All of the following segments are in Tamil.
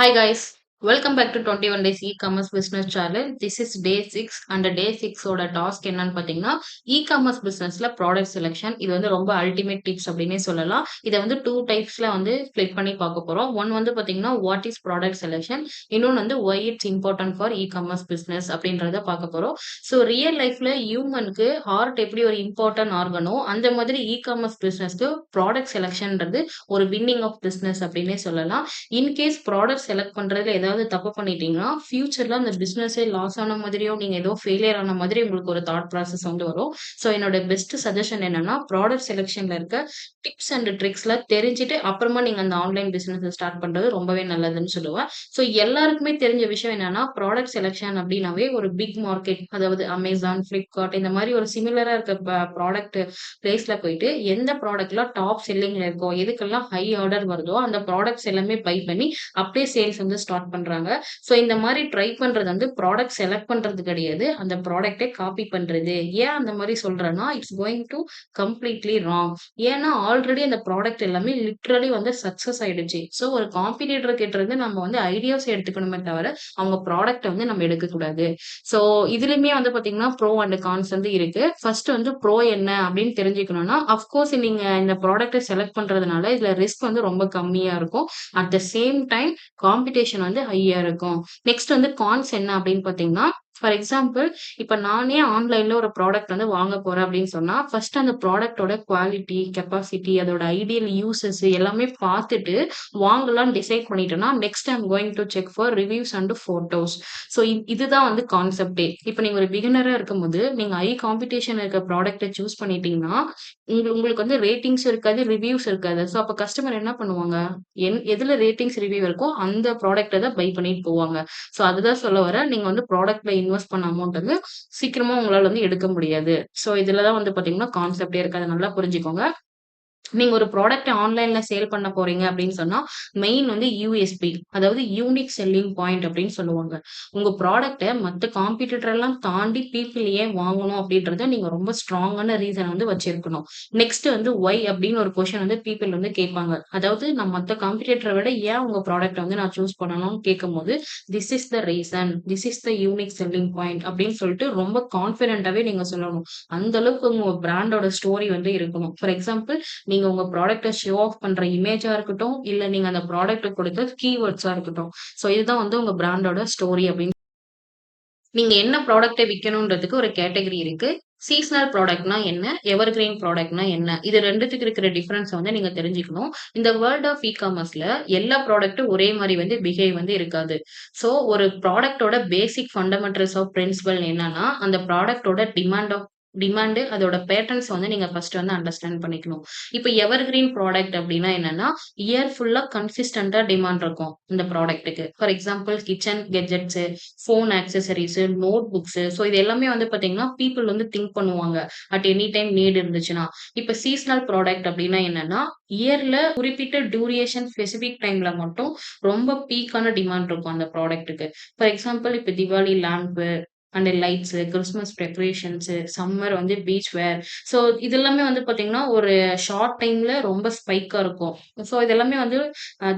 Hi guys, welcome back to 21 Days E-commerce Business Challenge. This is day 6 and day 6 ஓட டாஸ்க் என்னன்னு பார்த்தீங்கன்னா இ-காமர்ஸ் பிசினஸ்ல ப்ராடக்ட் செலெக்ஷன் இது வந்து ரொம்ப அல்டிமேட் டிப்ஸ் அப்படின்னே சொல்லலாம். இதை வந்து டூ டைப்ஸ்ல வந்து ஸ்ப்ளிட் பண்ணி பார்க்க போறோம். ஒன் வந்து பார்த்தீங்கன்னா வாட் இஸ் ப்ராடக்ட் செலெக்ஷன், இன்னொன்று வந்து why it's important for e-commerce business அப்படின்றத பார்க்க போறோம். ஸோ ரியல் லைஃப்ல ஹியூமனுக்கு ஹார்ட் எப்படி ஒரு இம்பார்ட்டன்ட் ஆர்கனோ அந்த மாதிரி இ-காமர்ஸ் பிசினஸ்க்கு ப்ராடக்ட் செலெக்ஷன்ன்றது ஒரு வின்னிங் ஆஃப் பிசினஸ் அப்படின்னே சொல்லலாம். இன்கேஸ் ப்ராடக்ட் செலக்ட் பண்றதுல ஏதாவது தப்பு பண்ணிட்டீங்கன்னா, ஃபியூச்சர்ல அந்த பிசினஸே லாஸ் ஆன மாதிரியோ, நீங்க ஏதோ ஃபெயிலியர் ஆன மாதிரி உங்களுக்கு ஒரு தாட் ப்ராசஸ் வந்து வரும். ஸோ என்னோட பெஸ்ட் சஜஷன் என்னன்னா, ப்ராடக்ட் செலக்ஷன்ல இருக்க டிப்ஸ் அண்ட் ட்ரிக்ஸ்ல தெரிஞ்சுட்டு அப்புறமா நீங்க அந்த ஆன்லைன் பிசினஸ் ஸ்டார்ட் பண்றது ரொம்பவே நல்லதுன்னு சொல்லுவேன். ஸோ எல்லாருக்குமே தெரிஞ்ச விஷயம் என்னன்னா, ப்ராடக்ட் செலக்ஷன் அப்படின்னாவே ஒரு பிக் மார்க்கெட், அதாவது அமேசான், ஃபிளிப்கார்ட் இந்த மாதிரி ஒரு சிமிலரா இருக்க ப்ராடக்ட் பிளேஸ்ல போயிட்டு எந்த ப்ராடக்ட்லாம் டாப் செல்லிங்ல இருக்கோ, எதுக்கெல்லாம் ஹை ஆர்டர் வருதோ அந்த ப்ராடக்ட்ஸ் எல்லாமே பை பண்ணி அப்படியே சேல்ஸ் வந்து ஸ்டார்ட் பண்றாங்க. ஸோ இந்த மாதிரி ட்ரை பண்றது வந்து ப்ராடக்ட் செலக்ட் பண்றது கிடையாது. அந்த ப்ராடக்ட்டே காப்பி பண்றது. ஏன் அந்த மாதிரி சொல்றேன்னா, it's going to completely wrong. ஏன்னா ஆல்ரெடி அந்த ப்ராடக்ட் எல்லாமே லிட்ரலி வந்து சக்சஸ் ஆயிடுச்சு. ஸோ ஒரு காம்படிட்டர் கிட்ட இருந்து நம்ம வந்து ஐடியாஸ் எடுத்துக்கணுமே தவிர, அவங்க ப்ராடக்ட்ட வந்து நம்ம எடுக்கக்கூடாது. ஸோ இதுலயுமே வந்து பாத்தீங்கன்னா ப்ரோ அண்ட் கான்ஸ் வந்து இருக்கு. ஃபர்ஸ்ட் வந்து ப்ரோ என்ன அப்படின்னு தெரிஞ்சுக்கணும்னா, அஃப்கோர்ஸ் நீங்க இந்த ப்ராடக்ட்ட செலக்ட் பண்றதுனால இதுல ரிஸ்க் வந்து ரொம்ப கம்மியா இருக்கும். At the same time competition வந்து ஹையா இருக்கும். நெக்ஸ்ட் வந்து கான்ஸ் என்ன அப்படின்னு பார்த்தீங்கன்னா, ஃபார் எக்ஸாம்பிள் இப்ப நானே ஆன்லைன்ல ஒரு ப்ராடக்ட் வந்து வாங்க போறேன் அப்படின்னு சொன்னா, ஃபர்ஸ்ட் அந்த ப்ராடக்ட்டோட குவாலிட்டி, கெப்பாசிட்டி, அதோட ஐடியல் யூசஸ் எல்லாமே பார்த்துட்டு வாங்கலாம்னு டிசைட் பண்ணிட்டேன்னா, next I'm going to check for reviews and photos. So இதுதான் வந்து கான்செப்ட்டே. இப்ப நீங்க ஒரு பிகினரா இருக்கும்போது, நீங்க ஹை காம்படிஷன் இருக்க ப்ராடக்ட்ட சூஸ் பண்ணிட்டீங்கன்னா, உங்களுக்கு வந்து ரேட்டிங்ஸ் இருக்காது, ரிவ்யூஸ் இருக்காது. ஸோ அப்ப கஸ்டமர் என்ன பண்ணுவாங்க? எதுல ரேட்டிங்ஸ், ரிவ்யூ இருக்கோ அந்த ப்ராடக்ட்ட தான் பை பண்ணிட்டு போவாங்க. ஸோ அதுதான் சொல்ல வரேன். நீங்க வந்து ப்ராடக்ட்ல இன்வெஸ்ட் பண்ண அமௌண்ட் வந்து சீக்கிரமா உங்களால வந்து எடுக்க முடியாது. ஸோ இதுல தான் வந்து பார்த்தீங்கன்னா கான்செப்ட்டே இருக்கு. அத நல்லா புரிஞ்சுக்கோங்க. நீங்க ஒரு ப்ராடக்ட்ட ஆன்லைன்ல சேல் பண்ண போறீங்க அப்படின்னு சொன்னா, மெயின் வந்து யூஎஸ்பி, அதாவது யூனிக் செல்லிங் பாயிண்ட் அப்படின்னு சொல்லுவாங்க. உங்க ப்ராடக்ட்ட மத்த காம்படிட்டர் எல்லாம் தாண்டி பீப்பிள் ஏன் வாங்கணும் அப்படின்றத நீங்க ரொம்ப ஸ்ட்ராங்கான ரீசன் வந்து வச்சிருக்கணும். நெக்ஸ்ட் வந்து ஒய் அப்படின்னு ஒரு கொஸ்டின் வந்து பீப்பிள் வந்து கேட்பாங்க. அதாவது நான் மத்த காம்படிட்டர விட ஏன் உங்க ப்ராடக்ட்ட வந்து நான் சூஸ் பண்ணணும்னு கேட்கும்போது, this is the reason, this is the unique selling point அப்படின்னு சொல்லிட்டு ரொம்ப கான்ஃபிடென்ட்டாவே நீங்க சொல்லணும். அந்த அளவுக்கு உங்க பிராண்டோட ஸ்டோரி வந்து இருக்கணும். ஃபார் எக்ஸாம்பிள், நீங்க உங்க ப்ராடக்ட்ட ஷோ ஆஃப் பண்ற இமேஜா இருக்கட்டும், இல்ல நீங்க அந்த ப்ராடக்ட்ட கொடுத்த கீவேர்ட்ஸா இருக்கட்டும். ஸோ இதுதான் வந்து உங்க பிராண்டோட ஸ்டோரி அப்படின்னு. நீங்க என்ன ப்ராடக்ட்ட விக்கணும்ன்றதுக்கு ஒரு கேட்டகரி இருக்கு. சீசனல் ப்ராடக்ட்னா என்ன? எவர்கிரீன் ப்ராடக்ட்னா என்ன? இது 2த்துக்கு இருக்கிற டிஃபரன்ஸ வந்து நீங்க தெரிஞ்சுக்கணும். இந்த வேர்ல்ட் ஆஃப் இ-காமர்ஸ்ல எல்லா ப்ராடக்ட்டும் ஒரே மாரி வந்து பிஹேவ் வந்து இருக்காது. ஸோ ஒரு ப்ராடக்ட்டோட பேசிக் ஃபண்டமெண்டல்ஸ் ஆஃப் பிரின்சிபல் என்னன்னா, அந்த ப்ராடக்ட்டோட டிமாண்ட் அதோட பேட்டர்ன்ஸ் வந்து நீங்க ஃபர்ஸ்ட் வந்து அண்டர்ஸ்டாண்ட் பண்ணிக்கணும். இப்ப எவர்கிரீன் ப்ராடக்ட் அப்டின்னா என்னன்னா, இயர் ஃபுல்லா கன்சிஸ்டன்ட்டா டிமாண்ட் இருக்கும் இந்த ப்ராடக்ட்க்கு. For example kitchen gadgets, phone accessories, note books. So இது எல்லாமே வந்து பார்த்தீங்கன்னா, பீப்பிள் வந்து திங்க் பண்ணுவாங்க. அட் எனி டைம் நீட் இருந்துச்சுன்னா. இப்ப சீசனல் ப்ராடக்ட் அப்டின்னா என்னன்னா, இயர்ல குறிப்பிட்ட டியூரேஷன் ஸ்பெசிபிக் டைம்ல மட்டும் ரொம்ப பீக்கான டிமாண்ட் இருக்கும் அந்த ப்ராடக்ட்க்கு. ஃபார் எக்ஸாம்பிள் இப்ப Diwali lamp and lights, Christmas decorations, summer வந்து பீச் வேர். ஸோ இது எல்லாமே வந்து பார்த்தீங்கன்னா, ஒரு ஷார்ட் டைம்ல ரொம்ப ஸ்பைக்கா இருக்கும். ஸோ இது எல்லாமே வந்து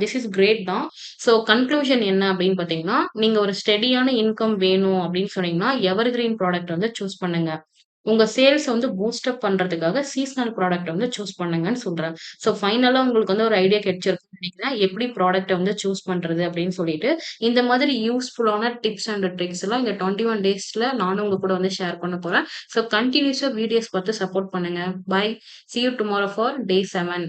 திஸ் இஸ் கிரேட் தான். ஸோ கன்க்ளூஷன் என்ன அப்படின்னு பார்த்தீங்கன்னா, நீங்க ஒரு ஸ்டெடியான இன்கம் வேணும் அப்படின்னு சொன்னீங்கன்னா, எவர்கிரீன் ப்ராடக்ட் வந்து சூஸ் பண்ணுங்க. உங்க சேல்ஸ் வந்து பூஸ்ட் அப் பண்றதுக்காக சீசனல் ப்ராடக்ட் வந்து சூஸ் பண்ணுங்கன்னு சொல்றேன். ஸோ ஃபைனலா உங்களுக்கு வந்து ஒரு ஐடியா கிடைச்சிருக்கும்னு நினைக்கிறேன். எப்படி ப்ராடக்ட்ட வந்து சூஸ் பண்றது அப்படின்னு சொல்லிட்டு. இந்த மாதிரி யூஸ்ஃபுல்லான டிப்ஸ் அண்ட் ட்ரிக்ஸ்லாம் இந்த 21 டேஸ்ல நானும் உங்க கூட வந்து ஷேர் பண்ண போறேன். ஸோ கன்டினியூஸா வீடியோஸ் பார்த்து சப்போர்ட் பண்ணுங்க. By. See you tomorrow for day 7.